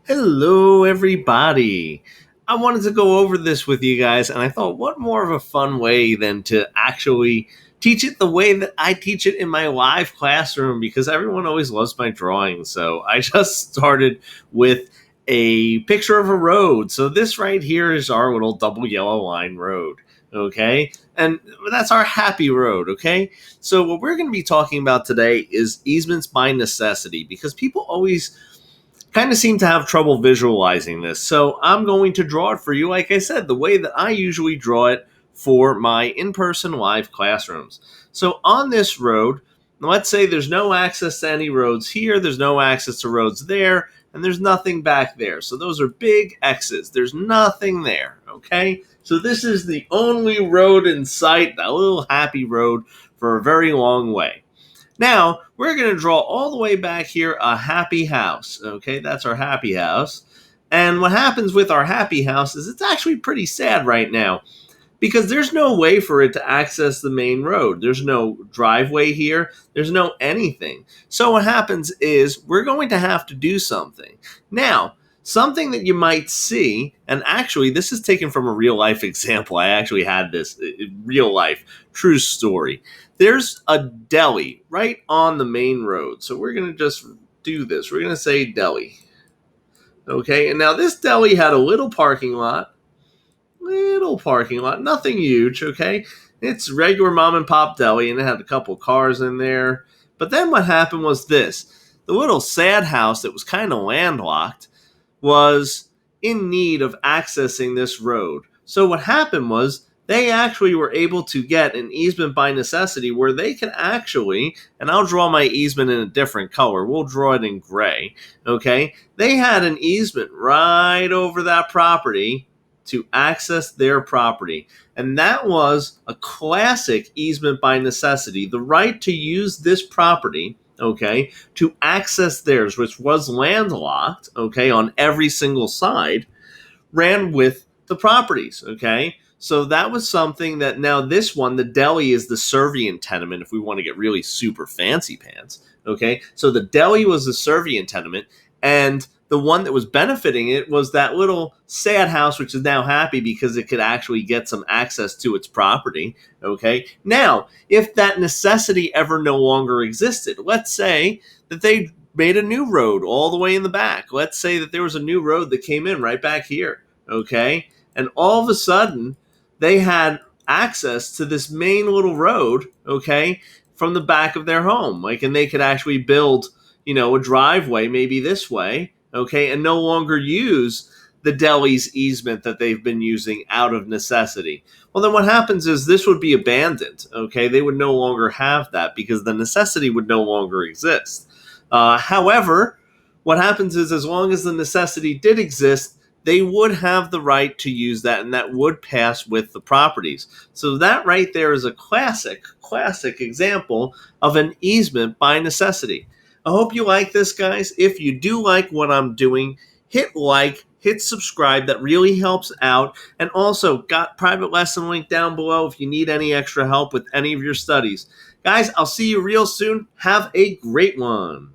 Hello, everybody. I wanted to go over this with you guys, and I thought, what more of a fun way than to actually teach it the way that I teach it in my live classroom because everyone always loves my drawings. So I just started with a picture of a road. So this right here is our little double yellow line road. Okay. And that's our happy road. Okay. So what we're going to be talking about today is easements by necessity because people always kind of seem to have trouble visualizing this. So I'm going to draw it for you, like I said, the way that I usually draw it for my in person live classrooms. So on this road, let's say there's no access to any roads here, there's no access to roads there, and there's nothing back there. So those are big X's. There's nothing there, okay? So this is the only road in sight, that little happy road for a very long way. Now, we're going to draw all the way back here a happy house. Okay, that's our happy house. And what happens with our happy house is it's actually pretty sad right now because there's no way for it to access the main road. There's no driveway here. There's no anything. So what happens is we're going to have to do something. Now, something that you might see, and actually this is taken from a real life example. I actually had this in real life, true story. There's a deli right on the main road. So we're going to just do this. We're going to say deli. Okay, and now this deli had a little parking lot, nothing huge, okay? It's regular mom and pop deli, and it had a couple cars in there. But then what happened was this. The little sad house that was kind of landlocked was in need of accessing this road. So what happened was they actually were able to get an easement by necessity where they can actually, and I'll draw my easement in a different color. We'll draw it in gray, okay? They had an easement right over that property to access their property. And that was a classic easement by necessity, the right to use this property, okay, to access theirs, which was landlocked, okay, on every single side, ran with the properties, okay? So that was something that now this one, the deli is the servient tenement if we want to get really super fancy pants, okay? So the deli was the servient tenement, and the one that was benefiting it was that little sad house, which is now happy because it could actually get some access to its property, okay? Now, if that necessity ever no longer existed, let's say that they made a new road all the way in the back. Let's say that there was a new road that came in right back here, okay? And all of a sudden, they had access to this main little road, okay, from the back of their home. Like, and they could actually build, a driveway maybe this way, okay, and no longer use the deli's easement that they've been using out of necessity. Well, then what happens is this would be abandoned, okay? They would no longer have that because the necessity would no longer exist. However, what happens is as long as the necessity did exist, they would have the right to use that, and that would pass with the properties. So that right there is a classic example of an easement by necessity. I hope you like this, guys. If you do like what I'm doing, hit like, hit subscribe. That really helps out. And also, got private lesson link down below if you need any extra help with any of your studies. Guys, I'll see you real soon. Have a great one.